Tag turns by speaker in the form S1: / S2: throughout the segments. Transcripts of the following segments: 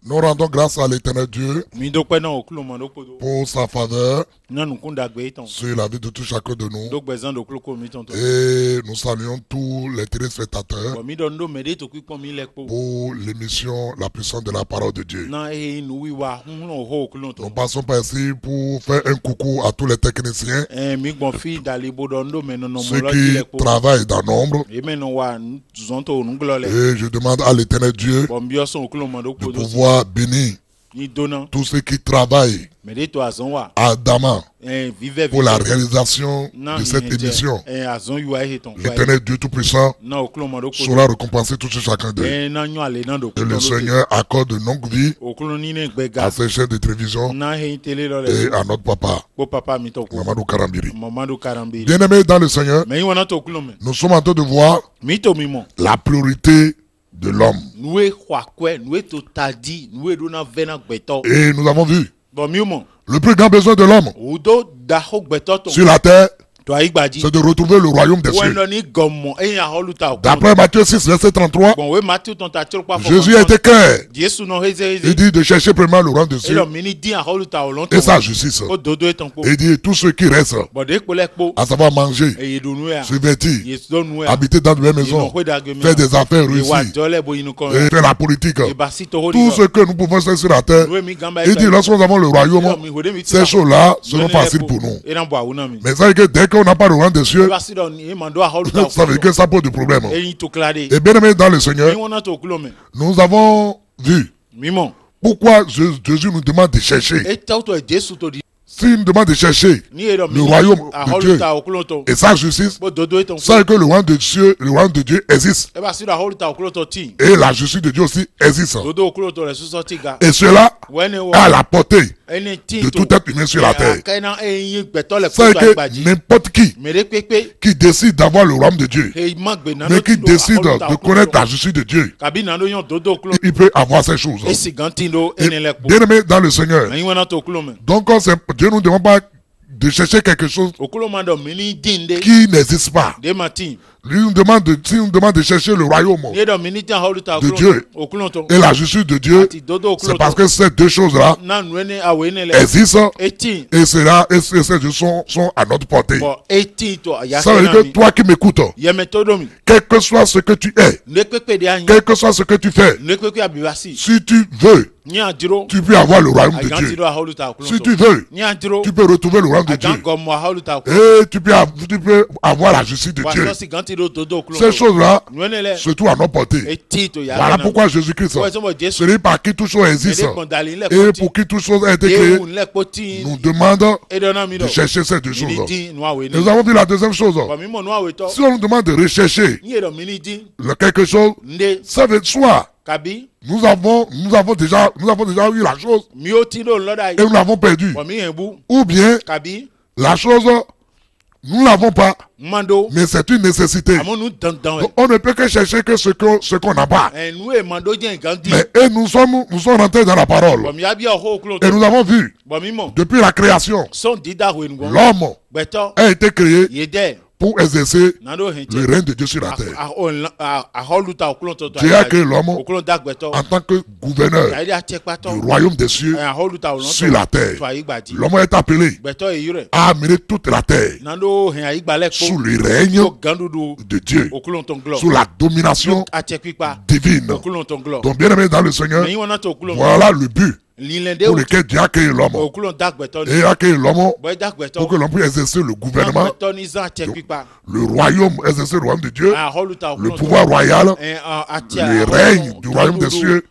S1: Nous rendons grâce à l'Éternel Dieu pour sa faveur sur la vie de tout chacun de nous. Et nous saluons tous les téléspectateurs pour l'émission La puissance de la parole de Dieu. Nous passons par ici pour faire un coucou à tous les techniciens, ceux qui travaillent dans l'ombre. Et je demande à l'Éternel Dieu de pouvoir bénir tous ceux qui travaillent ardemment pour la réalisation de cette émission. L'Éternel Dieu Tout-Puissant saura récompenser tout chacun d'eux. Et le Seigneur accorde de longue vie à ces chaînes de télévision et à notre papa, Mamadou Karambiri. Bien-aimés dans le Seigneur, nous sommes en train de voir la priorité de l'homme. Et nous avons vu le plus grand besoin de l'homme sur la terre, c'est de retrouver le royaume des cieux. D'après Matthieu 6, verset 33, Jésus a été clair. Il dit de chercher premièrement le royaume des cieux et sa justice. Il dit tout ce qui reste, à savoir manger, se vêtir, habiter dans de belles maisons, faire des affaires réussies, et faire la politique. Tout ce que nous pouvons faire sur la terre, il dit lorsque nous avons le royaume, ces choses-là seront faciles pour nous. Mais ça veut dire que dès qu'on n'a pas le royaume des cieux, ça veut dire que ça pose des problèmes. Et bien aimé dans le Seigneur, nous avons vu pourquoi Jésus nous demande de chercher. S'il nous demande de chercher le royaume de Dieu et sa justice, c'est que le royaume de Dieu, existe. Et la justice de Dieu aussi existe. Et cela a la portée de tout être humain sur la terre. C'est que n'importe qui décide d'avoir le royaume de Dieu, mais qui décide de connaître la justice de Dieu, il peut avoir ces choses. Et bien aimé dans le Seigneur, donc Dieu ne nous demande pas de chercher quelque chose qui n'existe pas. Lui nous demande de chercher le royaume de Dieu et la justice de Dieu. C'est parce que ces deux choses-là existent et ces deux sont à notre portée. Ça veut dire que toi qui m'écoutes, quel que soit ce que tu es, quel que soit ce que tu fais, si tu veux, tu peux avoir le royaume de Dieu. Si tu veux, tu peux retrouver le royaume de Dieu. Et tu peux avoir la justice de Dieu. Ces choses-là, surtout à notre portée. Voilà pourquoi Jésus-Christ, celui par qui toute chose existe et pour qui toute chose a été créée, nous demande de chercher ces deux choses. Nous avons vu la deuxième chose. Si on nous demande de rechercher quelque chose, ça veut dire soit nous avons déjà eu la chose et nous l'avons perdue. Ou bien la chose, nous ne l'avons pas, mais c'est une nécessité. Donc, on ne peut que chercher que ce qu'on n'a pas. Mais nous sommes rentrés dans la parole. Et nous avons vu, depuis la création, l'homme a été créé pour exercer le règne de Dieu sur la terre. Dieu a créé l'homme en tant que gouverneur du royaume des cieux sur la terre. L'homme est appelé à amener toute la terre sous le règne de Dieu, sous la domination divine. Donc bien aimé dans le Seigneur, voilà le but pour lequel Dieu a créé l'homme. Et a créé l'homme pour que l'homme puisse exercer le gouvernement, le royaume, exercer le royaume de Dieu, le pouvoir royal, le règne du royaume des cieux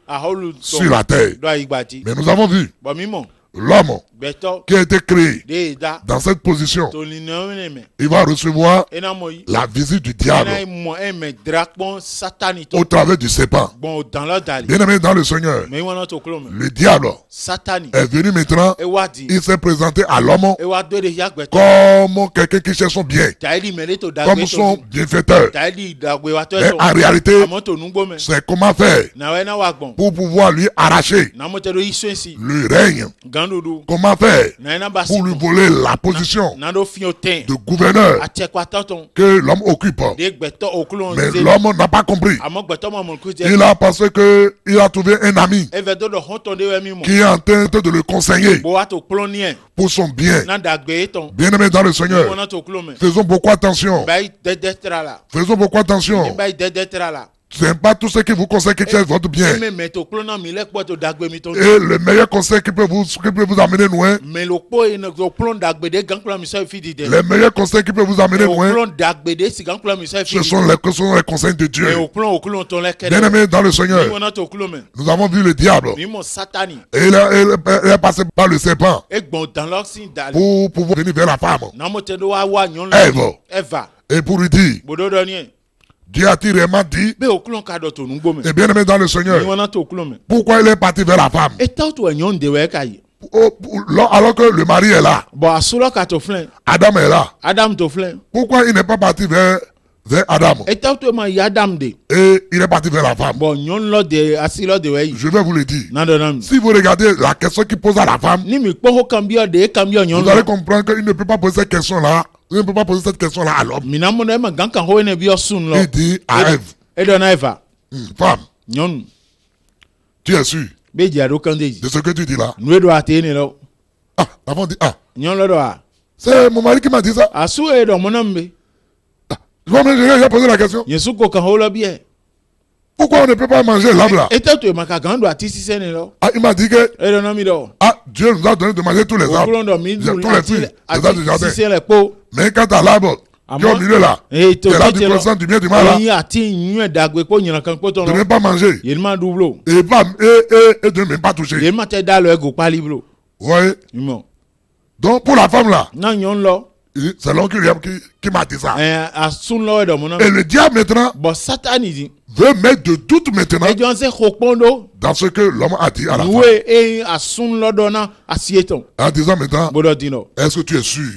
S1: sur la terre. Mais nous avons vu l'homme qui a été créé dans cette position, il va recevoir la visite du diable au travers du serpent. Bien aimé dans le Seigneur, le diable est venu maintenant, il s'est présenté à l'homme comme quelqu'un qui cherche son bien, comme son bienfaiteur. Mais en réalité, c'est comment faire pour pouvoir lui arracher le règne comment faire pour lui voler la position de gouverneur que l'homme occupe. Mais l'homme n'a pas compris. Il a pensé qu'il a trouvé un ami qui est en train de le conseiller pour son bien. Bien-aimé dans le Seigneur, faisons beaucoup attention. Faisons beaucoup attention. Ce n'est pas tout ce qui vous conseille qui est votre bien. Et le meilleur conseil qui peut vous amener loin. Les meilleurs conseils qui peuvent vous amener loin. Ce sont les conseils de Dieu. Bien-aimé dans le Seigneur, nous avons vu le diable. Et il est passé par le serpent pour pouvoir venir vers la femme. Ève. Et pour lui dire, Dieu a-t-il réellement dit? Et bien aimé dans le Seigneur, pourquoi il est parti vers la femme? Alors que le mari est là, Adam est là, pourquoi il n'est pas parti vers Adam? Et il est parti vers la femme. Je vais vous le dire. Si vous regardez la question qu'il pose à la femme, vous allez comprendre qu'il ne peut pas poser cette question-là. Il ne peut pas poser cette question-là à l'homme. Il dit à Ève, femme, tu es sûr de ce que tu dis là? Ah, l'avant dit, c'est mon mari qui m'a dit ça. Je vais poser la question. Pourquoi on ne peut pas manger l'arbre là? Il m'a dit que Dieu nous a donné de manger tous les arbres, tous les fruits, les arbres du jardin. Mais quand à l'arbre qui est au milieu là, qui est là du connaissance du bien et du mal là, de ne pas manger et de ne même pas toucher. Vous voyez? Donc pour la femme là, c'est l'homme qui m'a dit ça. Et le diable maintenant veut mettre de doute maintenant dans ce que l'homme a dit à la femme. En disant maintenant, est-ce que tu es sûr?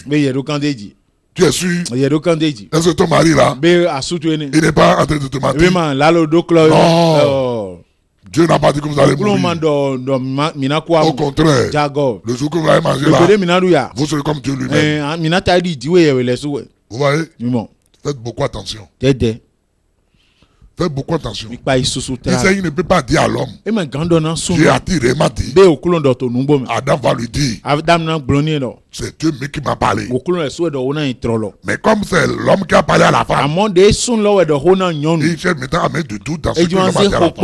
S1: Tu es sûr? Est-ce que ton mari là, il n'est pas en train de te mentir? Non. Dieu n'a pas dit que vous allez mourir. Au contraire, le jour que vous allez manger là, vous serez comme Dieu lui-même. Vous voyez? Faites beaucoup attention. Faites beaucoup attention. Il ne peut pas dire à l'homme. Dieu a-t-il vraiment dit? Adam va lui dire. C'est Dieu qui m'a parlé. Mais comme c'est l'homme qui a parlé à la femme, il cherche maintenant à mettre du doute dans ce que l'homme a dit à la femme.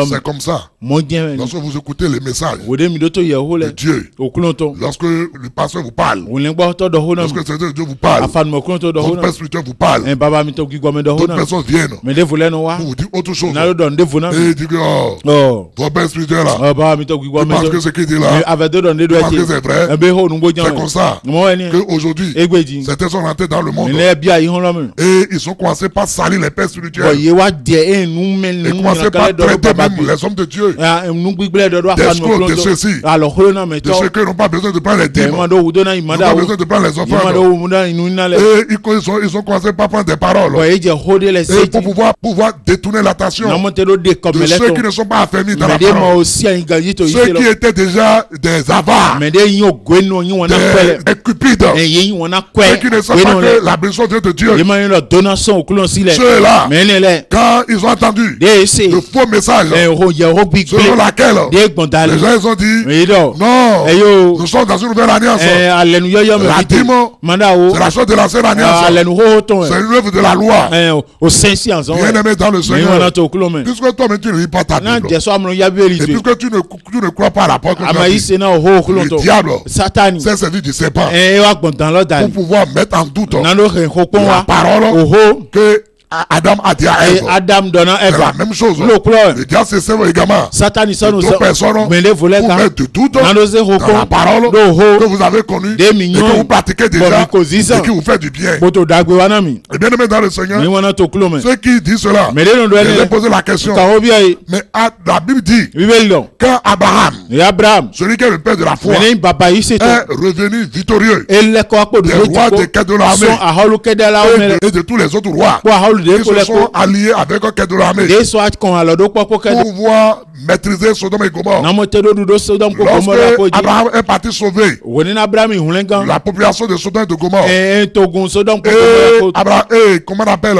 S1: C'est comme ça. Lorsque vous écoutez les messages de Dieu, lorsque le pasteur vous parle, lorsque le Seigneur de Dieu vous parle, votre père spirituel vous parle, d'autres personnes viennent pour vous dire autre chose. Et ils disent que votre père spirituel là, je pense que ce qu'il dit là, je pense que c'est vrai. C'est comme ça qu'aujourd'hui, certains sont rentrés dans le monde et ils ont commencé par salir les pères spirituels et commencé par traiter même les hommes de Dieu d'escrocs, de ceux-ci, de ceux qui n'ont pas besoin de prendre les dîmes, n'ont pas besoin de prendre les offrandes. Et ils ont commencé par prendre des paroles et pour pouvoir détourner l'attention de ceux qui ne sont pas affermis dans la parole, ceux qui étaient déjà des avares, des cupides, ceux qui ne savent pas que la bénédiction de Dieu. Ceux-là, quand ils ont entendu le faux message selon laquelle les gens ils ont dit non, nous sommes dans une nouvelle alliance. La dîme, c'est la chose de l'ancienne alliance, c'est une œuvre de la loi. Bien aimé dans le Seigneur, puisque toi-même tu ne lis pas ta Bible et puisque tu ne crois pas à la parole, le diable s'est servi du serpent pour pouvoir mettre en doute la parole que Adam a dit à Ève. C'est la même chose. Le diable se sert également d'autres personnes pour mettre du doute dans la parole que vous avez connue et que vous pratiquez déjà et qui vous fait du bien. Et bien aimé dans le Seigneur, ceux qui disent cela, je vais poser la question. Mais la Bible dit quand Abraham Et Abraham,
S2: celui qui est le père de la foi,
S1: est
S2: revenu victorieux. Des rois de Kedorlaomer et de tous les autres rois qui se sont alliés avec Kedorlaomer pour pouvoir maîtriser Sodome et Gomorrhe. Lorsque Abraham est parti sauver la population de Sodome et de Gomorrhe, et Abraham, comment on appelle,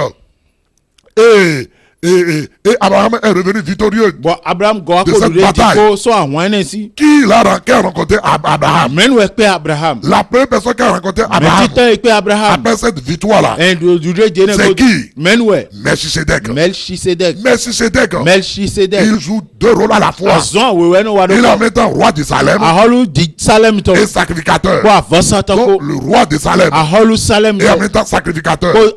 S2: et Abraham est revenu victorieux de cette bataille. Qui a rencontré Abraham? La première personne qui a rencontré Abraham après cette victoire-là, c'est qui? Melchisedec. Il joue deux rôles à la fois. Il est en même temps roi de Salem et sacrificateur. Donc, le roi de Salem et en même temps sacrificateur. Mais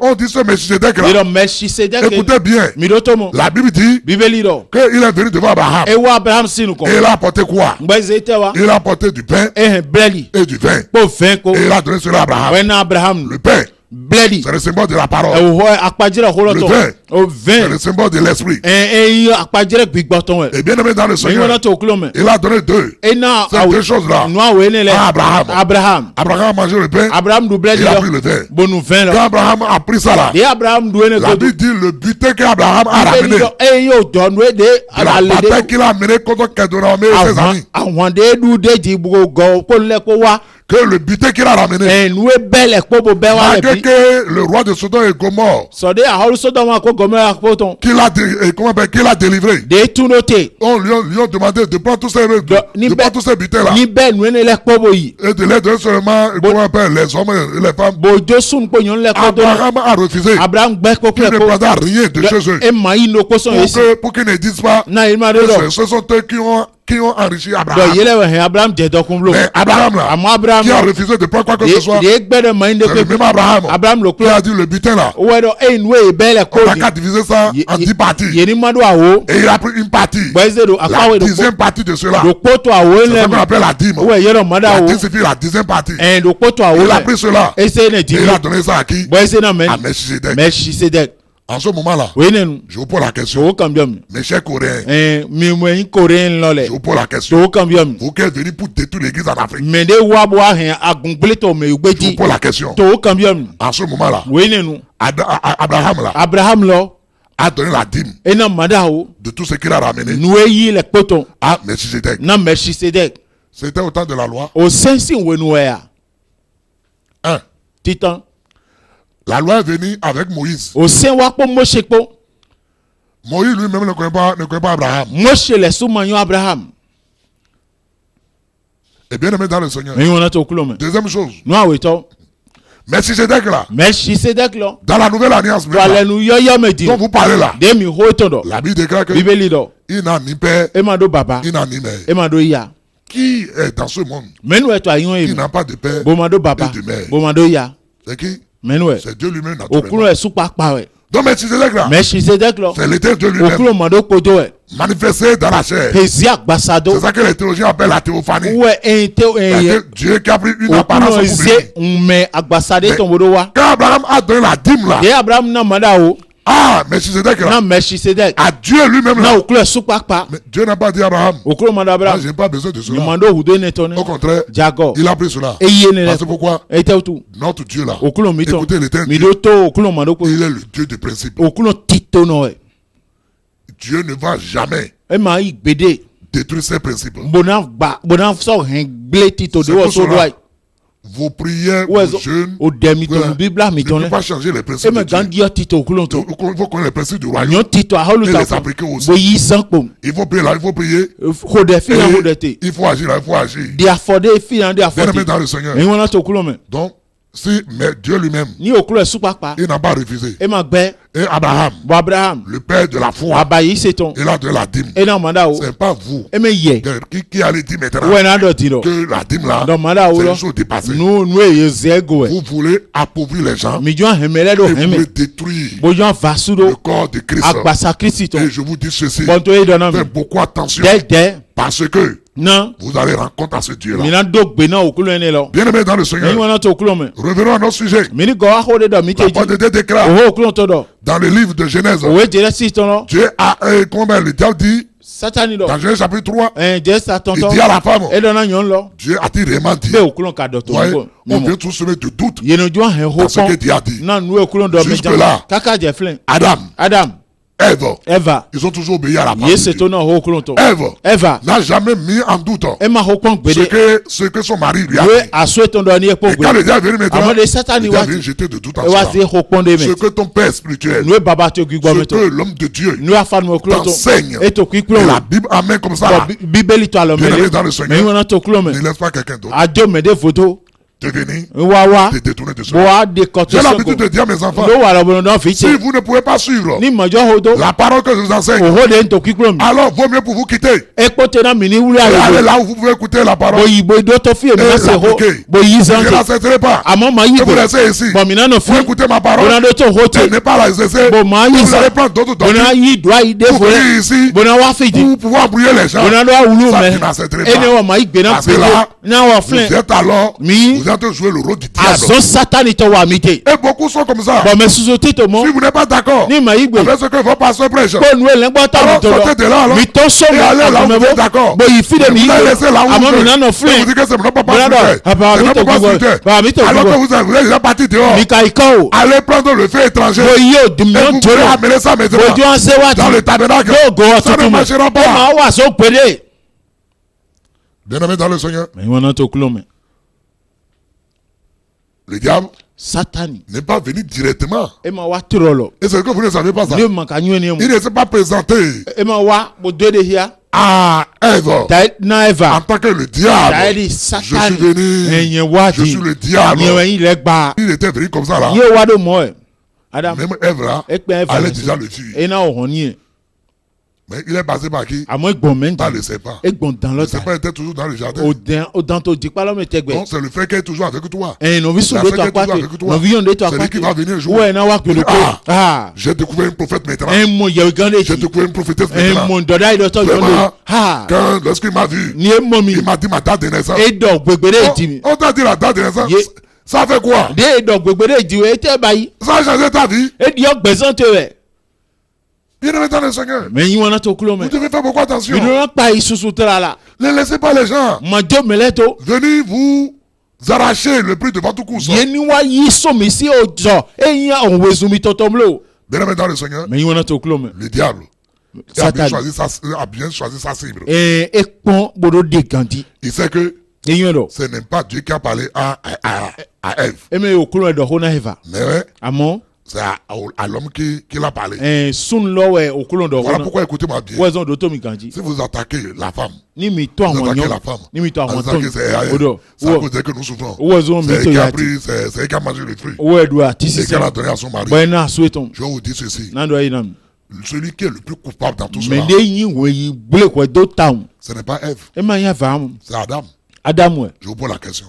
S2: on dit ce Melchisedec-là. Écoutez bien, la Bible dit qu'il est venu devant Abraham. Et il a apporté quoi? Il a apporté du pain et du vin. Et il a donné cela à Abraham. Le pain, c'est le symbole de la parole. Le vin, c'est le symbole de l'esprit. Et bien aimé dans le Seigneur, il a donné ces deux choses-là à Abraham. Abraham a mangé le pain, il a pris le vin. Quand Abraham a pris ça là, la Bible dit le butin qu'Abraham a ramené, la bataille qu'il a menée contre Kedorlaomer et ses amis, que le butin qu'il a ramené, malgré que le roi de Sodome et Gomorrhe qu'il a délivré, on lui a demandé de prendre tous ces butins là et de les donner seulement les hommes et les femmes. Abraham a refusé. Il ne prendra rien de chez eux pour qu'ils ne disent pas que ce sont eux qui ont enrichi Abraham. Mais Abraham là, qui a refusé de prendre quoi que ce soit, c'est le même Abraham qui a dit le butin là, on n'a qu'à diviser ça en 10 parties. Et il a pris une partie, la 10e partie de cela. C'est ce qu'on appelle la dîme. La dîme signifie la 10e partie. Il a pris cela et il a donné ça à qui? À Melchisedec. En ce moment-là, je vous pose la question, mes chers Coréens, je vous pose la question, vous qui êtes venus pour détruire l'église en Afrique, je vous pose la question, en ce moment-là, Abraham là, a donné la dîme de tout ce qu'il a ramené à Melchisedec. C'était au temps de la loi. 1. La loi est venue avec Moïse. Moïse lui-même ne connaît pas Abraham. Et bien aimé dans le Seigneur. Deuxième chose. Melchisedec là. Dans la nouvelle alliance dont vous parlez là. La Bible déclare que il n'a ni père, il n'a ni mère. Qui est dans ce monde qui n'a pas de père et de mère? C'est qui? C'est Dieu lui-même naturellement. Donc Melchisedec là, c'est l'éternel Dieu lui-même manifesté dans la chair. C'est ça que les théologiens appellent la théophanie. Dieu qui a pris une apparence humaine. Quand Abraham a donné la dîme là, Melchisedec là, à Dieu lui-même là. Mais Dieu n'a pas dit à Abraham, je n'ai pas besoin de cela. Au contraire, il a pris cela. Parce que pourquoi? Notre Dieu là, écoutez l'éternel Dieu, il est le Dieu de principe. Dieu ne va jamais détruire ses principes. Vos prières, vos jeûnes, vous ne pouvez pas changer les principes de Dieu. Il faut connaître les principes du royaume et les appliquer aussi. Il faut prier là, il faut prier. Il faut agir là, il faut agir. Bien aimé dans le Seigneur. Donc, si Dieu lui-même, il n'a pas refusé. Et Abraham, le père de la foi, il a de la dîme. C'est pas vous qui allez dire maintenant que la dîme là, c'est une chose dépassée. Vous voulez appauvrir les gens et vous voulez détruire le corps de Christ. Et je vous dis ceci, faites beaucoup attention parce que vous allez rendre compte à ce Dieu-là. Bien aimé dans le Seigneur, revenons à notre sujet. La parole de Dieu déclare dans le livre de Genèse, Dieu a, comment le diable dit,
S1: Dans Genèse chapitre 3, il
S2: dit
S1: à la femme, Dieu a-t-il vraiment dit? On vient tous semer de doute dans ce que Dieu a dit. Jusque-là, Adam, Ève, ils ont toujours obéi à la parole de Dieu. Ève n'a jamais mis en doute ce que son mari lui a dit. Et quand le diable est venu maintenant, le diable vient jeter de doute en cela. Ce que ton père spirituel, ce que l'homme de Dieu t'enseigne, et la Bible amène comme ça. Bien aimé dans le Seigneur, ne laisse pas quelqu'un d'autre de venir te détourner de cela. J'ai l'habitude de dire à mes enfants, si vous ne pouvez pas suivre la parole que je vous enseigne, alors vaut mieux pour vous quitter et aller là où vous pouvez écouter la parole et l'appliquer. Je ne l'accepterai pas que vous laissez ici pour écouter ma parole et ne pas la exercer. Vous allez prendre d'autres doctrines pour venir ici pour pouvoir brouiller les gens. Ça, je n'accepterai pas. Parce que là, vous êtes alors, vous êtes jouer le rôle du diable. Et beaucoup sont comme ça. Si vous n'êtes pas d'accord avec ce que vos pasteurs prêchent, alors sortez de là et allez là où vous êtes d'accord. Vous allez laisser là où vous êtes. Et vous dites que c'est mon papa spirituel. C'est mon papa spirituel. Alors que vous êtes déjà parti dehors. Allez prendre le feu étranger et vous pouvez amener ça maintenant dans le tabernacle. Ça ne marchera pas. Bien aimé dans le Seigneur, le diable n'est pas venu directement. Et c'est ce que vous ne savez pas ça. Il ne s'est pas présenté à Ève en tant que le diable. Je suis venu, je suis le diable. Il était venu comme ça là. Même Ève là, allait déjà le tuer. Mais il est passé par qui? Par le serpent. Le serpent était toujours dans le jardin. Donc c'est le frère qui est toujours avec toi. La frère qui est toujours avec toi. C'est lui qui va venir jouer. J'ai découvert un prophète maintenant. J'ai découvert une prophétesse maintenant. Vraiment, lorsqu'il m'a vu, il m'a dit ma date de naissance. On t'a dit la date de naissance. Ça fait quoi? Ça a changé ta vie. Bien aimé dans le Seigneur, vous devez faire beaucoup attention. Ne laissez pas les gens venir vous arracher le prix de votre course. Bien aimé dans le Seigneur, le diable a bien choisi sa cible. Il sait que ce n'est pas Dieu qui a parlé à Ève. Mais c'est à l'homme qui l'a parlé. Voilà pourquoi écoutez-moi bien. Si vous attaquez la femme, vous attaquez la femme, vous attaquez c'est à cause de que nous souffrons. C'est elle qui a mangé le fruit. Et qu'elle a donné à son mari. Je vais vous dire ceci. Celui qui est le plus coupable dans tout cela, ce n'est pas Ève. C'est Adam. Je vous pose la question.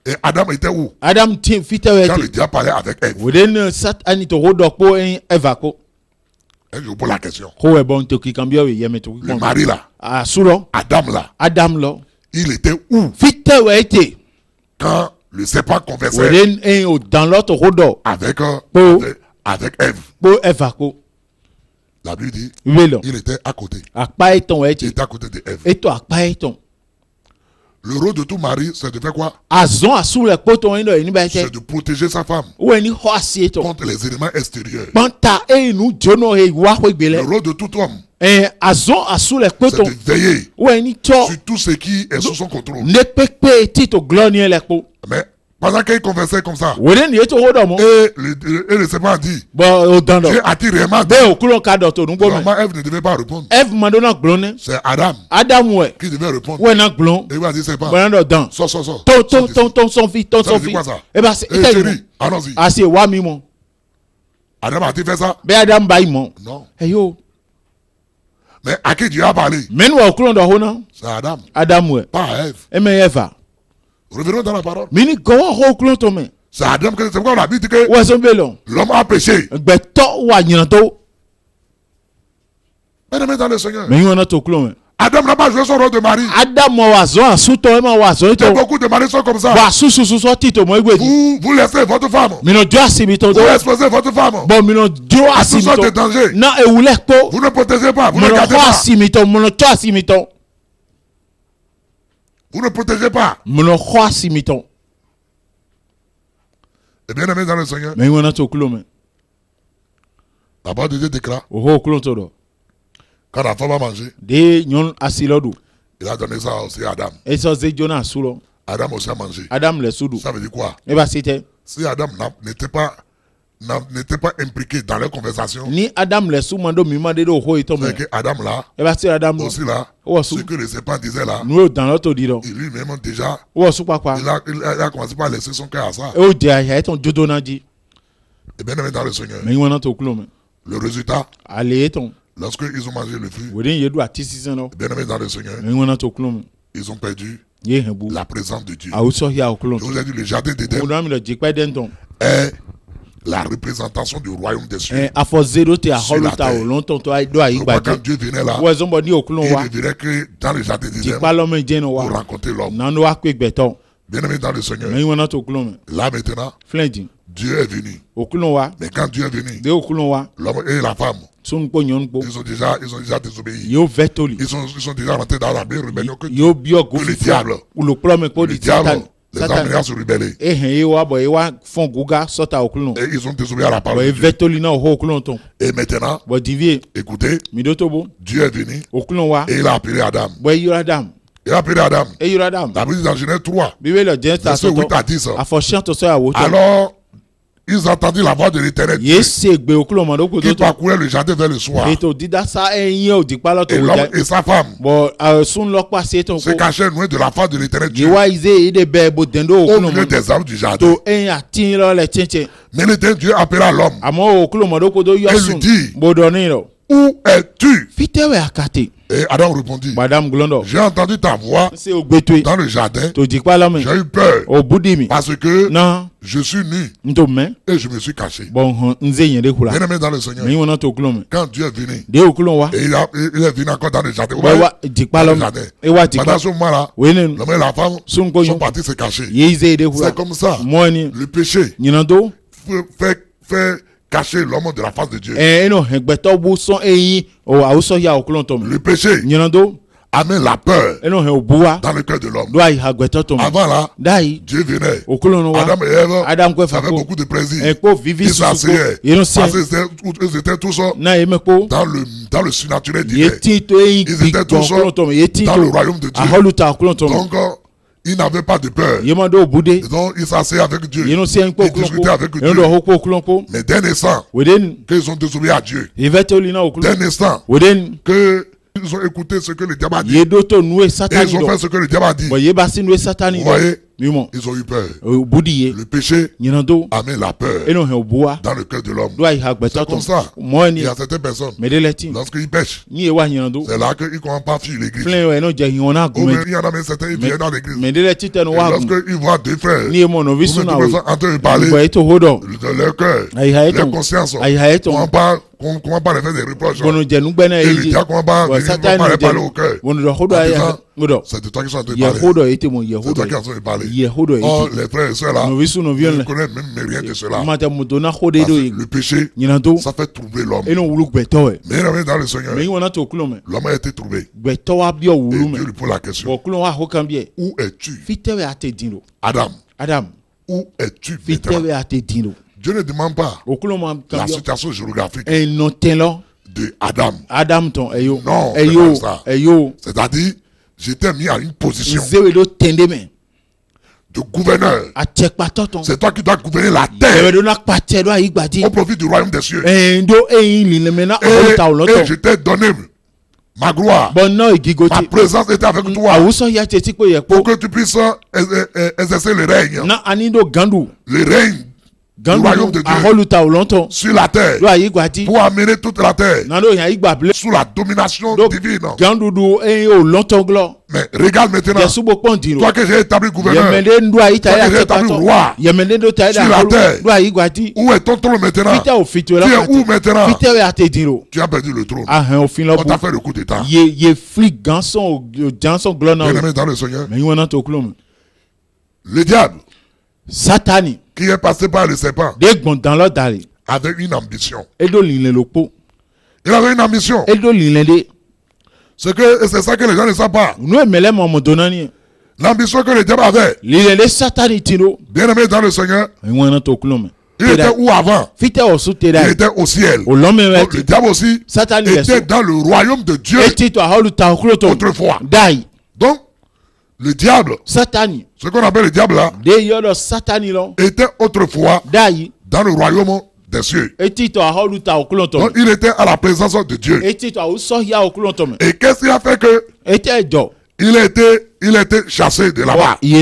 S1: Et Adam était où? Quand le diable parlait avec Ève. Et je vous pose la question. Le mari là, Adam là, il était où? Quand le serpent conversait avec Ève. La Bible dit, il était à côté. Il était à côté de Ève. Le rôle de tout mari, c'est de faire quoi? C'est de protéger sa femme contre les éléments extérieurs. Le rôle de tout homme, c'est de veiller sur tout ce qui est sous son contrôle. Mais pendant qu'il conversait comme ça, et le serpent a dit, Dieu a-t-il vraiment dit? Normalement, Ève ne devait pas répondre. C'est Adam qui devait répondre. Et il va dire, serpent, sors. Ça dit quoi ça? Chérie, allons-y. Adam a-t-il fait ça? Non. Mais à qui Dieu a parlé? C'est Adam. Pas Ève. Revenons dans la parole. C'est Adam que c'est pourquoi la Bible dit que l'homme a péché. Mesdames dans le Seigneur, Adam n'a pas joué son rôle de mari.
S2: Adam
S1: beaucoup de maris sont comme ça. Vous laissez votre femme. Vous exposez votre femme. À toutes sortes de dangers. Vous ne protégez pas. Vous ne gardez pas. Vous ne protégez pas. Et bien aimé dans le Seigneur. La parole de Dieu déclare. Quand la femme a mangé, il a donné ça aussi à Adam. Adam aussi a mangé. Ça veut dire quoi? Si Adam n'était pas impliqué dans leur conversation, c'est que Adam là, aussi là, ce que le serpent disait là, il lui-même déjà, il a commencé par laisser son cœur à ça. Et bien aimé dans le Seigneur, le résultat, lorsque ils ont mangé le fruit, bien aimé dans le Seigneur, ils ont perdu la présence de Dieu. Je vous ai dit, le jardin d'Éden est la représentation du royaume des cieux sur la terre. Quand Dieu venait là, il ne dirait que dans le jardin d'Éden pour rencontrer l'homme. Bien aimé dans le Seigneur, là maintenant, Dieu est venu. Mais quand Dieu est venu, l'homme et la femme, ils ont déjà désobéi. Ils sont déjà rentrés dans la même rébellion que le diable. Le diable les a amenés à se rebeller. Et ils ont désobéi à la parole de Dieu. Et maintenant, écoutez, Dieu est venu et il a appelé Adam. Il a appelé Adam. La Bible dans Genèse 3, verset 8 à 10. Alors, ils entendirent la voix de l'Éternel qui parcourait le jardin vers le soir. Et l'homme et sa femme se cachaient loin de la face de l'Éternel Dieu au milieu des arbres du jardin. Mais l'Éternel Dieu appela l'homme et lui dit: Où es-tu? Et Adam répondit: J'ai entendu ta voix dans le jardin. J'ai eu peur parce que je suis nu et je me suis caché. Bien aimé dans le Seigneur, quand Dieu est venu, et il est venu encore dans le jardin. Pendant ce moment-là, l'homme et la femme sont partis se cacher. C'est comme ça. Le péché fait cacher l'homme de la face de Dieu. Le péché amène la peur dans le cœur de l'homme. Avant là, Dieu venait. Adam et Ève avaient beaucoup de plaisir. Ils s'asseyaient parce qu'ils étaient tous dans le surnaturel divin. Ils étaient tous dans le royaume de Dieu. Donc, ils n'avaient pas de peur. Donc, ils s'asseyaient avec Dieu. Ils discutaient avec Dieu. Mais dès l'instant qu'ils ont désobéi à Dieu, dès l'instant qu'ils ont écouté ce que le diable a dit, et ils ont fait ce que le diable a dit, vous voyez, ils ont eu peur. Le péché amène la peur dans le cœur de l'homme. C'est comme ça. Il y a certaines personnes, lorsqu'ils pêchent, c'est là qu'ils ne commencent pas à fuir l'église. Ou bien il y en a même certains qui viennent dans l'église. Et lorsqu'ils voient deux frères, ou même deux personnes en train de parler de leur cœur, leur conscience, comment pas les faire des reproches. Et le diable comment pas les parler au cœur. C'est de toi qui sont en train de parler. C'est de toi qui sont en train de parler. Oh, les frères et sœurs là, ils ne connaissent même rien de cela. Parce que le péché, ça fait troubler l'homme. Mais dans le Seigneur, l'homme a été trouvé. Et Dieu lui pose la question: Où es-tu? Adam, où es-tu? Dieu ne demande pas la situation géographique de Adam. Non, c'est pas ça. C'est-à-dire, j'étais mis à une position de gouverneur. C'est toi qui dois gouverner la terre au profit du royaume des cieux. Et je t'ai donné ma gloire. Ma présence était avec toi pour que tu puisses exercer le règne. Le règne du royaume de Dieu sur la terre, pour amener toute la terre sous la domination divine. Mais Mais regarde maintenant. Toi que j'ai établi gouverneur. Toi que j'ai établi roi. Sur la terre. Où est ton trône maintenant? Tu es où maintenant? Tu as perdu le trône. On t'a fait le coup d'état. Bien-aimé dans le Seigneur. Le diable.
S2: Satani.
S1: Qui est passé par le serpent. Avait une ambition. Il avait une ambition. C'est ça que les gens ne savent pas. L'ambition que le diable avait. Bien-aimé dans le Seigneur. Il était où avant? Il était au ciel. Donc, le diable aussi était dans le royaume de Dieu autrefois. Donc, le diable, ce qu'on appelle le diable là, était autrefois dans le royaume des cieux. Donc, il était à la présence de Dieu. Et qu'est-ce qui a fait que il était chassé de là-bas? Il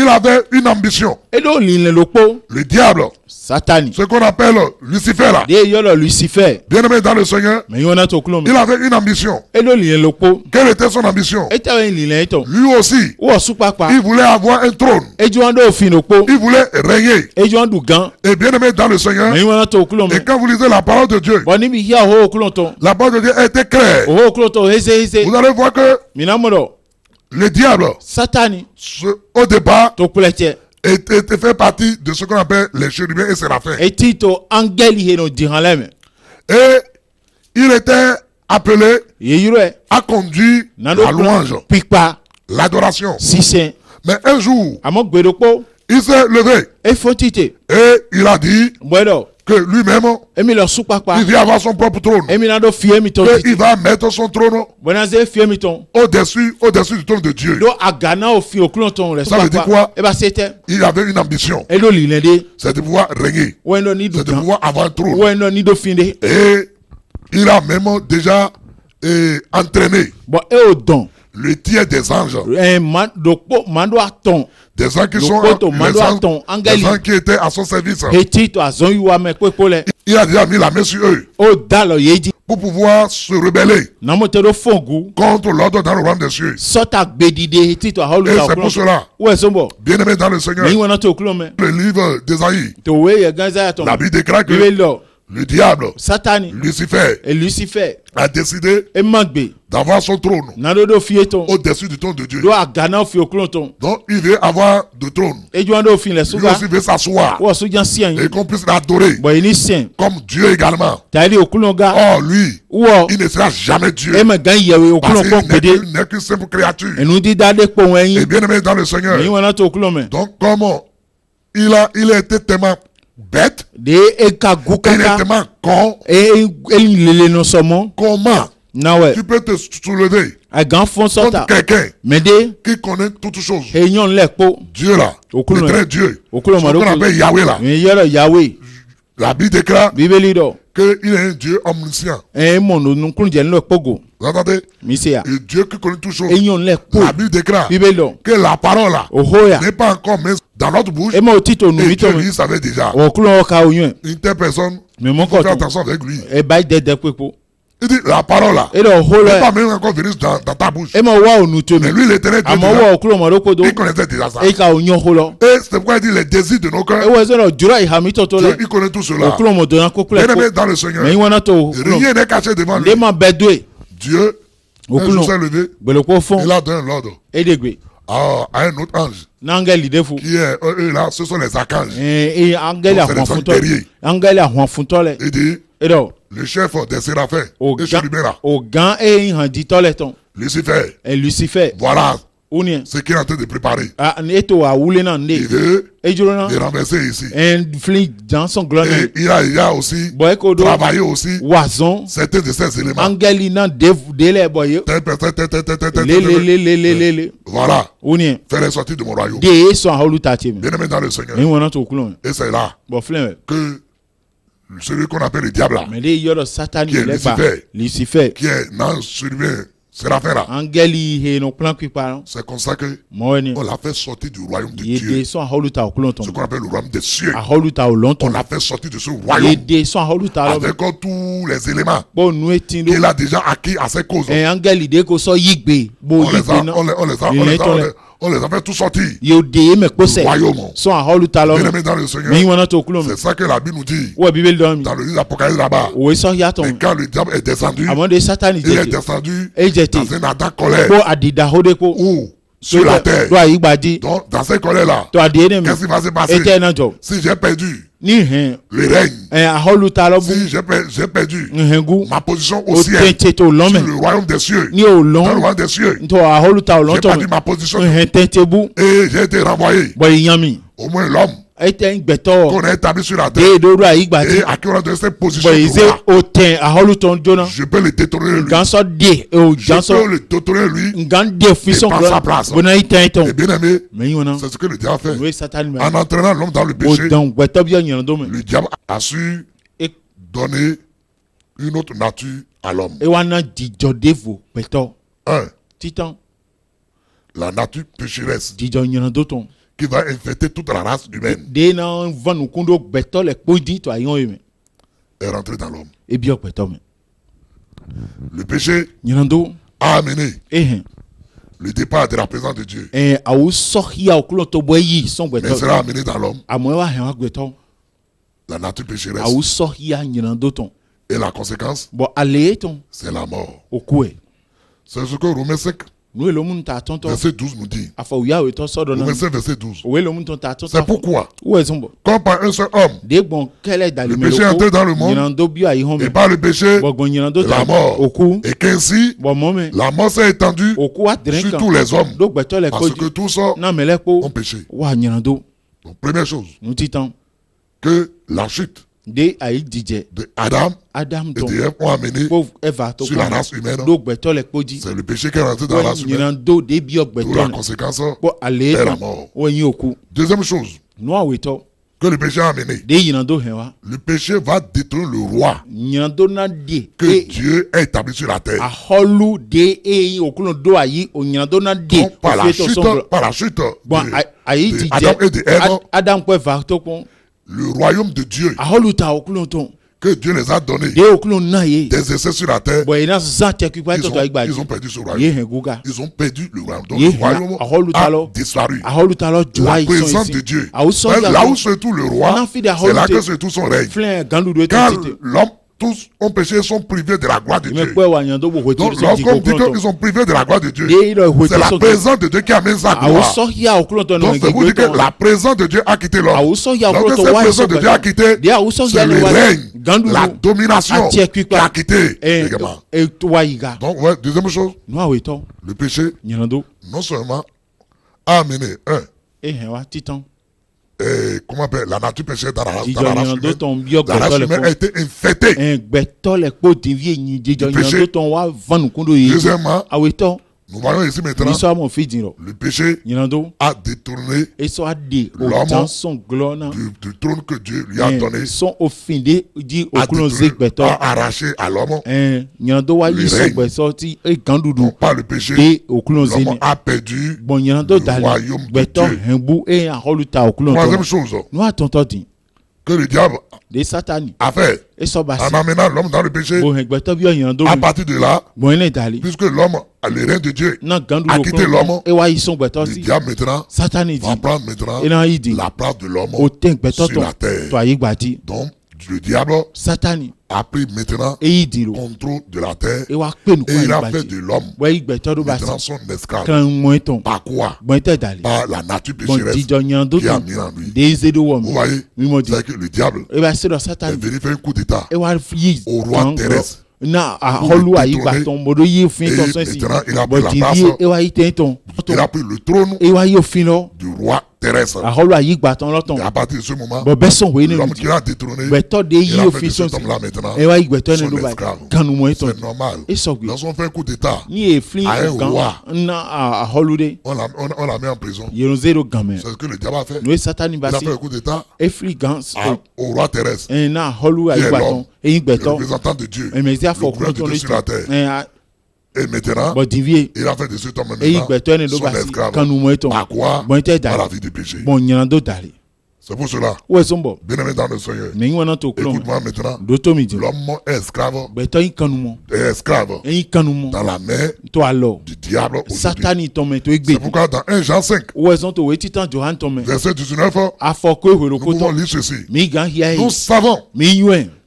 S1: avait une ambition. Le diable, ce qu'on appelle Lucifer là. Bien-aimé dans le Seigneur, il avait une ambition. Quelle était son ambition? Lui aussi, il voulait avoir un trône. Il voulait régner. Et bien-aimé dans le Seigneur, et quand vous lisez la parole de Dieu, la parole de Dieu était claire. Vous allez voir que le diable, au départ, était fait partie de ce qu'on appelle les chérubins et séraphins. Et il était appelé à conduire la louange, l'adoration. Mais un jour, il s'est levé et il a dit que lui-même, il vient avoir son propre trône. Et il va mettre son trône au-dessus du trône de Dieu. Ça veut dire quoi? Il avait une ambition. C'est de pouvoir régner. C'est de pouvoir avoir un trône. Et il a même déjà entraîné le tiers des anges. Des gens qui sont des gens qui étaient à son service. Il a déjà mis la main sur eux pour pouvoir se rebeller contre l'ordre dans le royaume des cieux. Et c'est pour cela, bien-aimé dans le Seigneur, le livre d'Ésaïe, la Bible déclare que le diable, Lucifer, a décidé d'avoir son trône au-dessus du trône de Dieu. Donc il veut avoir de trône. Lui aussi veut s'asseoir et qu'on puisse l'adorer comme Dieu également. Or lui, il ne sera jamais Dieu parce qu'il n'est qu'une simple créature. Et bien aimé dans le Seigneur, donc comment il a été tellement bête, il est tellement con. Comment tu peux te soulever contre quelqu'un qui connaît toutes choses? Dieu là, le très Dieu, ce qu'on appelle Yahweh là. La Bible déclare qu'il est un Dieu omniscient. Vous entendez? Le Dieu qui connaît toutes choses. La Bible déclare que la parole là n'est pas encore mise dans notre bouche. Et Dieu lui savait déjà. Une telle personne, il faut faire attention avec lui. Il dit la parole là n'est pas même encore venue dans ta bouche. Mais lui l'Éternel Dieu il connaissait déjà ça. Et c'est pourquoi il dit les désirs de nos cœurs. Dieu il connaît tout cela. Bien-aimé dans le Seigneur, rien n'est caché devant lui. Dieu un jour s'est levé. Il a donné l'ordre à un autre ange qui est eux là, ce sont les archanges. C'est les anges guerriers. Il dit le chef des séraphins, des chérubins là, Lucifer, voilà ce qu'il est en train de préparer. Il veut les renverser ici. Et il a aussi travaillé aussi certains de ces éléments. Voilà. Faire sortir de mon royaume. Bien-aimé dans le Seigneur. Et c'est là que celui qu'on appelle le diable là, qui est Lucifer, qui est non chérubin C'est l'affaire là.
S2: C'est comme ça
S1: que on l'a fait sortir du royaume de Dieu. Ce qu'on appelle le royaume des cieux. On l'a fait sortir de ce royaume avec tous les éléments qu'il a déjà acquis à ses causes. On les a fait tous sortir. Du royaume. Bien-aimés dans le Seigneur. C'est ça que la Bible nous dit. Dans le livre d'Apocalypse là-bas. Mais quand le diable est descendu, il est descendu dans un attaque colère. Où sur la terre. Donc, dans cette colère-là, qu'est-ce qui va se passer? Si j'ai perdu le règne, si j'ai perdu ma position au ciel, sur le royaume des cieux, dans le royaume des cieux, j'ai perdu ma position et j'ai été renvoyé. Au moins l'homme qu'on a établi sur la terre et à qui on a donné cette position je peux le détourner lui. Je peux le détourner lui et prendre sa place. Et bien aimé, c'est ce que le diable a fait. En entraînant l'homme dans le péché, le diable a su donner une autre nature à l'homme. La nature pécheresse qui va infecter toute la race humaine est rentrée dans l'homme. Le péché a amené le départ de la présence de Dieu. Mais cela a amené dans l'homme la nature pécheresse. Et la conséquence, c'est la mort. C'est ce que Romains 5 verset 12 nous dit. Romains 5 verset 12. C'est pourquoi, comme par un seul homme, le péché est entré dans le monde, et par le péché, la mort. Et qu'ainsi, la mort s'est étendue sur tous les hommes, parce que tous ont péché. Donc, première chose, que la chute de Adam et de Ève ont amené sur la race humaine. C'est le péché qui est rentré dans la race humaine. D'où la conséquence est la mort. Deuxième chose que le péché a amené, le péché va détruire le roi que Dieu a établi sur la terre. Donc, par la chute de Adam et de Ève, le royaume de Dieu que Dieu les a donné des essais sur la terre, ils ont perdu ce royaume. Ils ont perdu le royaume. Donc le royaume a disparu. La présence de Dieu, là où se trouve le roi, c'est là que se trouve son règne. Quand l'homme, tous ont péché et sont privés de la gloire de Dieu. Donc lorsqu'on dit qu'ils sont privés de la gloire de Dieu, c'est la présence de Dieu qui amène sa gloire. Donc c'est vous dire que la présence de Dieu a quitté l'homme. Lorsque cette présence de Dieu a quitté, c'est le règne, la domination qui a quitté également. Donc ouais, deuxième chose, le péché non seulement a amené comment appelle la nature péchée dans la race humaine. La race humaine a été infectée du péché. Deuxièmement, nous voyons ici maintenant le péché a détourné l'homme du trône que Dieu lui a donné, a arraché à l'homme le règne. Donc par le péché, l'homme a perdu le royaume de Dieu. Troisième chose que le diable a fait en amenant l'homme dans le péché, à partir de là, puisque l'homme a le règne de Dieu, a quitté l'homme, le diable maintenant va prendre maintenant la place de l'homme sur la terre. Donc le diable a pris maintenant le contrôle de la terre et il a fait de l'homme maintenant son esclave. Par quoi? Par la nature pécheresse qui a mis en lui. Vous voyez, c'est que le diable est venu faire un coup d'état au roi terrestre. Et maintenant il a pris la place, il a pris le trône du roi terrestre. Et à partir de ce moment, l'homme qui l'a détrôné, il a fait de cet homme-là maintenant son esclave. C'est normal. Lorsqu'on fait un coup d'état à un roi, on l'a mis en prison. C'est ce que le diable a fait. Il a fait un coup d'état au roi terrestre, qui est l'homme, le représentant de Dieu, le gouverneur de Dieu sur la terre. Et maintenant, il a fait de cet homme maintenant son esclave. À quoi? À la vie du péché. C'est pour cela, bien aimé dans le Seigneur, écoute-moi maintenant, l'homme esclave est esclave dans la main du diable aujourd'hui. C'est pourquoi dans 1 Jean 5, verset 19, nous pouvons lire ceci. Nous savons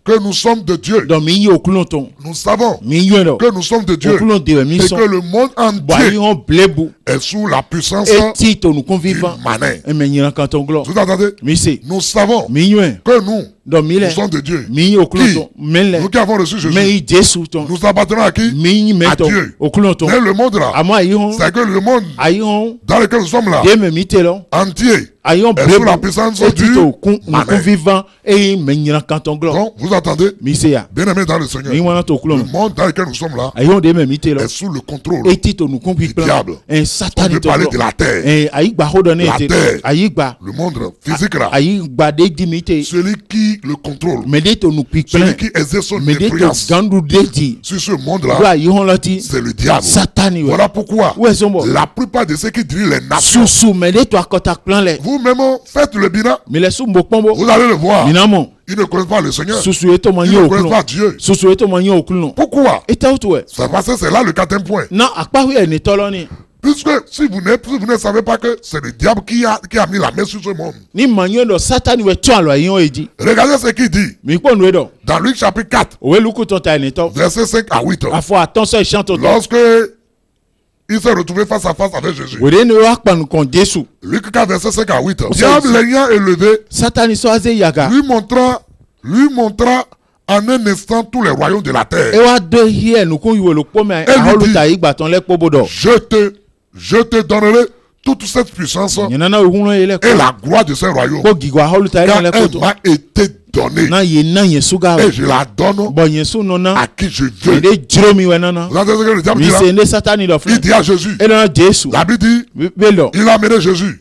S1: que nous sommes de Dieu. Nous savons que nous sommes de Dieu et que le monde entier est sous la puissance du malin. Vous entendez? Nous savons que nous sommes de Dieu. Nous qui avons reçu Jésus, nous appartenons à qui? À Dieu. Mais le monde là, c'est que le monde dans lequel nous sommes là, entier, est sous la puissance du malin. Donc, vous entendez? Bien aimé dans le Seigneur, le monde dans lequel nous sommes là est sous le contrôle du diable. On peut parler de la terre. La terre, le monde physique là. Celui qui le contrôle, celui qui exerce son influence sur ce monde là, c'est le diable. Voilà pourquoi la plupart de ceux qui dirigent les nations, vous-même faites le bilan, vous allez le voir. Ils ne connaissent pas le Seigneur. Ils ne connaissent pas Dieu. Pourquoi? C'est parce que c'est là le quatrième point. Puisque si vous ne savez pas que c'est le diable qui a mis la main sur ce monde. Regardez ce qu'il dit. Dans Luc chapitre 4, verset 5 à 8. Lorsque il s'est retrouvé face à face avec Jésus. Luc 4, verset 5 à 8. Diable l'ayant élevé, lui montra en un instant tous les royaumes de la terre. Et je te donnerai toute cette puissance et la gloire de ces royaumes. Car elle m'a été donnée. Et je la donne à qui je veux. Vous entendez ce que le diable dit là? Il dit à Jésus. La Bible dit, il a amené Jésus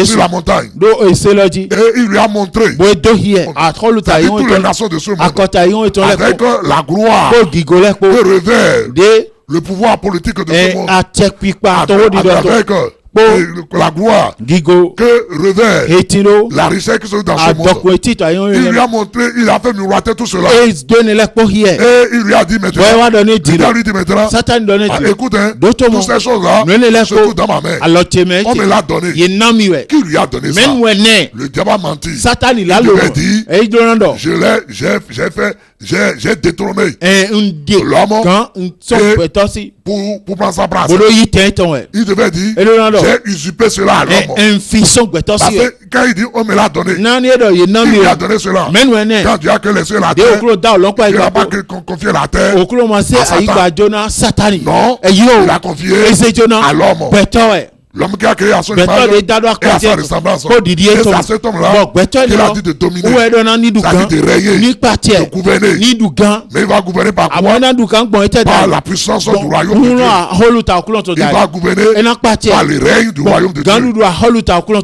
S1: sur la montagne. Et il lui a montré toutes les nations de ce monde avec la gloire que revêt le pouvoir politique de ce monde, avec la gloire que revêt la richesse qui se trouve dans ce monde. Il lui a montré, il a fait miroiter tout cela. Et il lui a dit maintenant, écoute, toutes ces choses-là se trouvent dans ma main. On me l'a donné. Qui lui a donné ça? Le diable a menti. Il lui a dit, j'ai détrôné l'homme pour prendre sa place. Il devait dire, j'ai usurpé cela à l'homme. Parce que quand il dit, on me l'a donné, il lui a donné cela. Quand Dieu a créé la terre, Dieu n'a pas confié la terre à Satan. Non, il a confié à l'homme. L'homme qui a créé à son image et à sa ressemblance. Et c'est à cet homme-là qu'il a dit de dominer. Ça dit de régner, de gouverner. Mais il va gouverner par quoi? Par la puissance du royaume de Dieu. Il va gouverner par le règne du royaume de Dieu.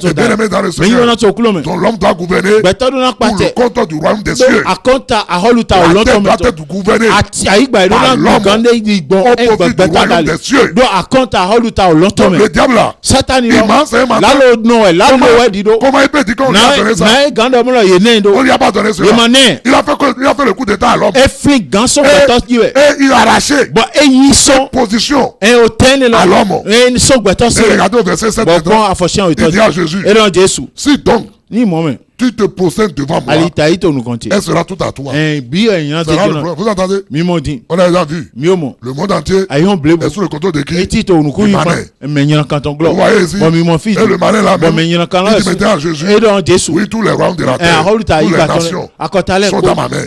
S1: Et bien aimé dans le Seigneur, donc l'homme doit gouverner pour le compte du royaume des cieux. La terre doit être gouvernée par l'homme au profit du royaume des cieux. Donc le diable là,
S2: Satan
S1: il m'a enseigné maintenant. Comment il peut dire qu'on lui a donné ça? On lui a pas donné cela. Il a fait le coup d'état à l'homme. Et il a arraché cette position à l'homme. Et regardez au verset 7. Il dit à Jésus, si donc tu te procèdes devant moi, elle sera tout à toi. Vous entendez? On a déjà vu. Le monde entier est sous le contrôle de qui? Du malin. Vous voyez ici? Et le malin là même, il dit maintenant à Jésus, oui, tous les royaumes de la terre, toutes les nations sont dans ma main.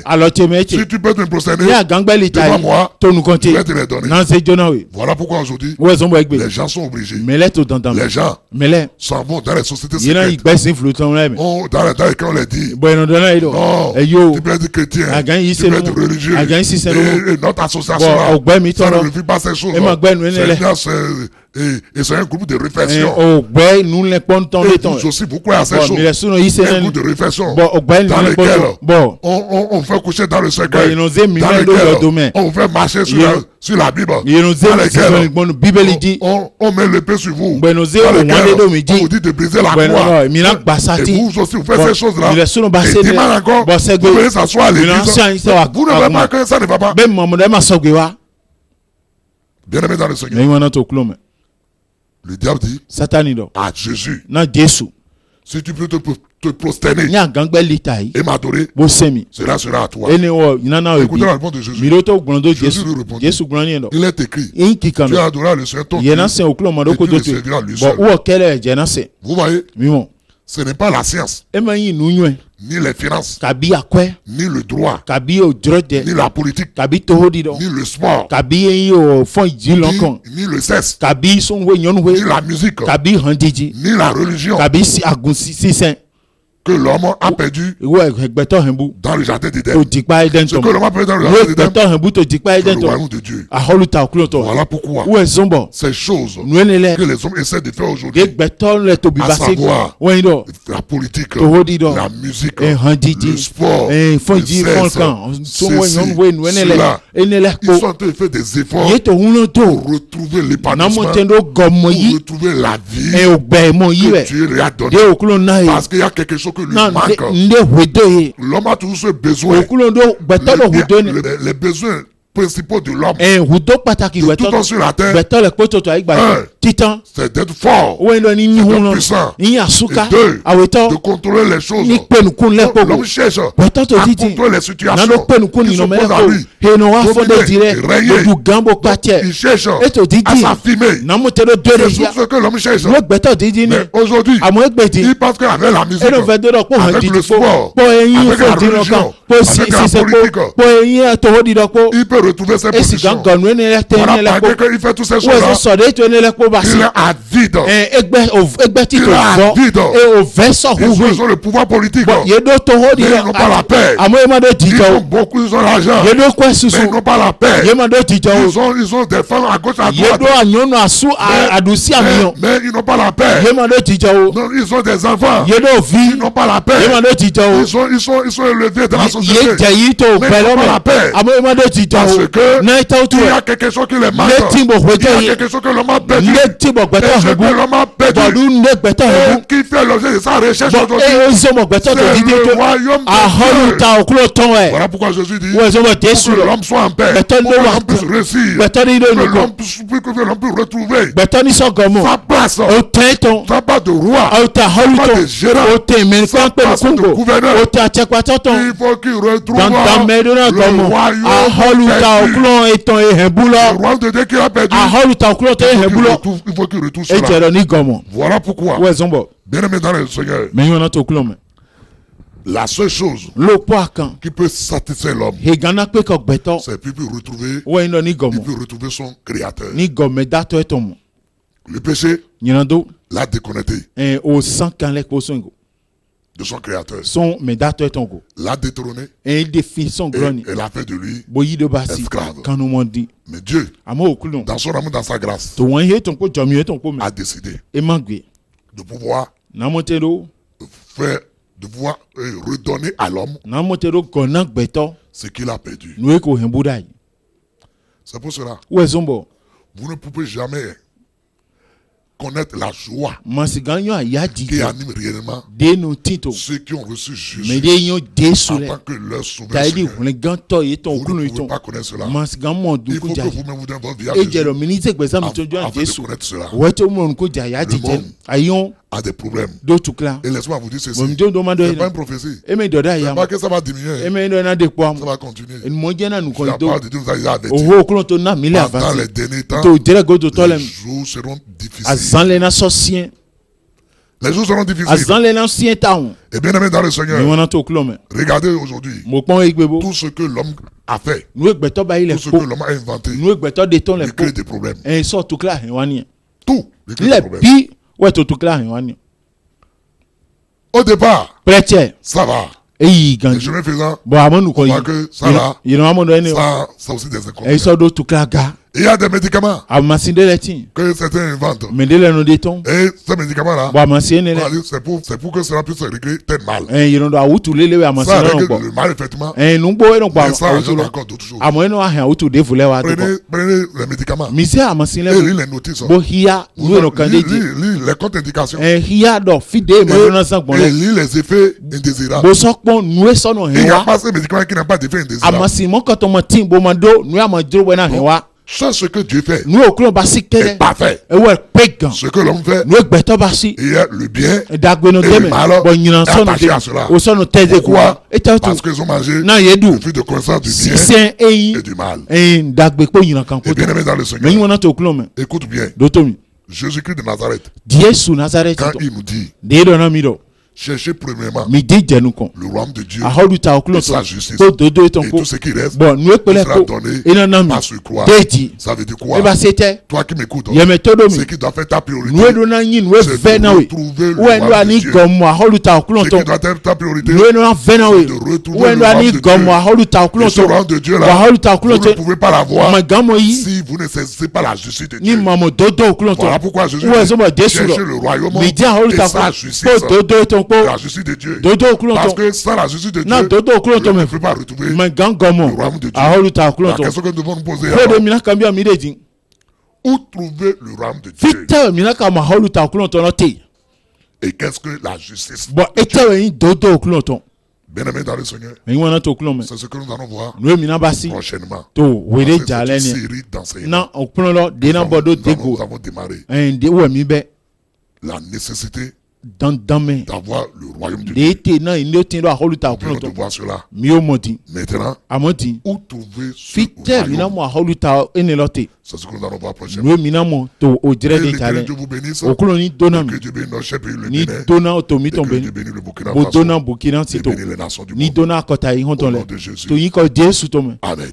S1: Si tu peux te procéder devant moi, je vais te les donner. Voilà pourquoi aujourd'hui, les gens sont obligés. Les gens s'en vont dans les sociétés secrètes. Dans lesquels on les dit, non, tu peux être chrétien, tu peux être religieux, et notre association là, ça ne refuse pas ces choses. Et c'est un groupe de réflexion. Et vous aussi, vous croyez à ces choses. Un groupe de réflexion dans lequel on fait coucher dans le cercueil, dans lequel on fait marcher sur la Bible. On met l'épée sur vous. On vous dit de briser la croix. Et vous aussi, vous faites ces choses-là. Et dimanche encore, vous venez s'asseoir à l'église. Vous ne voyez pas que ça ne va pas. Bien aimé dans le Seigneur. Le diable dit à Jésus, si tu peux te prosterner et m'adorer, cela sera à toi. Écoutez la réponse de Jésus. Jésus lui répondit, il est écrit, tu adoreras le Seigneur ton Dieu et tu le serviras lui seul. Vous voyez, ce n'est pas la science, ni les finances, ni le droit, ni la politique, ni le sport, ni le sexe, ni la musique, ni la religion que l'homme a perdu dans le jardin d'Éden. Ce que l'homme a perdu dans le jardin d'Éden, c'est le royaume de Dieu. Voilà pourquoi ces choses que les hommes essaient de faire aujourd'hui, à savoir la politique, la musique, le sport, le sexe, cela, ils sont en train de faire des efforts pour retrouver l'épanouissement, pour retrouver la vie que Dieu lui a donnée. Parce qu'il y a quelque chose que lui manque. L'homme a toujours ce besoin. Les besoins principaux de l'homme, de tout temps sur la terre, c'est d'être fort, d'être puissant, et de contrôler les choses. L'homme cherche à contrôler les situations qui s'opposent à lui, régner. Il cherche à s'affirmer. C'est ce que l'homme cherche. Mais aujourd'hui, il pense qu'avec la musique, avec le sport, avec la religion, avec la politique, il peut retrouver ses positions. Voilà parce qu'il fait toutes ces choses-là. Il est avide. Il est avide. Ils ont le pouvoir politique. Mais ils n'ont pas la paix. Ils ont beaucoup, ils ont l'argent. Mais ils n'ont pas la paix. Ils ont des femmes à gauche, à droite. Mais ils n'ont pas la paix. Non, ils ont des enfants. Ils n'ont pas la paix. Ils sont élevés dans la société. Mais ils n'ont pas la paix. Parce que il y a quelque chose qui les manque. Il y a quelque chose que l'homme a perdu. Et ce que l'homme a perdu, et qui fait l'objet de sa recherche aujourd'hui, c'est le royaume de Dieu. Voilà pourquoi Jésus dit, pour que l'homme soit en paix, pour que l'homme puisse réussir, que l'homme puisse retrouver sa place, sa place de roi, sa place de gérant, sa place de gouverneur. Il faut qu'il retrouve le royaume de Dieu qu'il a perdu. Il faut qu'il retrouve cela. Voilà pourquoi, bien aimé dans le Seigneur, la seule chose qui peut satisfaire l'homme, c'est qu'il peut retrouver son créateur. Le péché l'a déconnecté de son créateur, l'a détrôné et l'a fait de lui esclave. Mais Dieu, dans son amour, dans sa grâce, a décidé de pouvoir redonner à l'homme ce qu'il a perdu. C'est pour cela, vous ne pouvez jamais connaître la joie qui anime réellement ceux qui ont reçu Jésus avant que leur sauveur Seigneur. Vous ne pouvez pas connaître cela. Il faut que vous-même vous donniez votre vie à Jésus afin de connaître cela. Le monde a des problèmes. Et laisse-moi vous dire ceci. Ce n'est pas une prophétie. Ce n'est pas que ça va diminuer. Ça va continuer. La parole de Dieu nous a avertis. Pendant les derniers temps, les jours seront difficiles. Les jours seront difficiles. Et bien aimé dans le Seigneur, regardez aujourd'hui tout ce que l'homme a fait, tout ce que l'homme a inventé, il crée des problèmes. Tout, il crée des problèmes. Au départ, ça va. Et chemin faisant, on voit que ça va, ça aussi des inconvénients. Il y a des médicaments que certains inventent. Et ces médicaments-là, c'est pour que cela puisse régler tel mal. Ça règle le mal, effectivement. Mais ça rajoute encore d'autres choses. Prenez les médicaments. Et lisez les notices. Lisez les contre-indications. Et lisez les effets indésirables. Il n'y a pas ces médicaments qui n'ont pas d'effet indésirable. C'est ce que Dieu fait. C'est parfait. Ce que l'homme fait, il y a le bien et le mal attaché à cela. Pourquoi? Parce qu'ils ont mangé le fruit de connaissance du bien et du mal. Et bien aimé dans le Seigneur, écoute bien. Jésus-Christ de Nazareth, quand il nous dit cherchez premièrement le royaume de Dieu et sa justice, et tout ce qui reste sera donné par ce croix. Ça veut dire quoi? Toi qui m'écoutes, ce qui doit faire ta priorité, c'est de retrouver le royaume de Dieu. Ce qui doit être ta priorité, c'est de retrouver le royaume de Dieu. Et ce royaume de Dieu là, vous ne pouvez pas l'avoir si vous ne cessez pas la justice de Dieu. Voilà pourquoi Jésus dit cherchez le royaume et sa justice. La justice de Dieu. Parce que sans la justice de Dieu, je ne peux pas retrouver le royaume de Dieu. La question que nous devons nous poser est où trouver le royaume de Dieu? Et qu'est-ce que la justice de Dieu? Bien aimé dans le Seigneur, c'est ce que nous allons voir prochainement dans cette série d'enseignements. Nous avons démarré la nécessité d'avoir le royaume de Dieu. Nous devons voir cela. Maintenant, où trouver ce royaume? C'est ce que nous allons voir prochainement. Que Dieu vous bénisse. Que Dieu bénisse notre cher pays, le Bénin. Que Dieu bénisse le Burkina Faso. Et bénisse les nations du monde. Au nom de Jésus. Amen.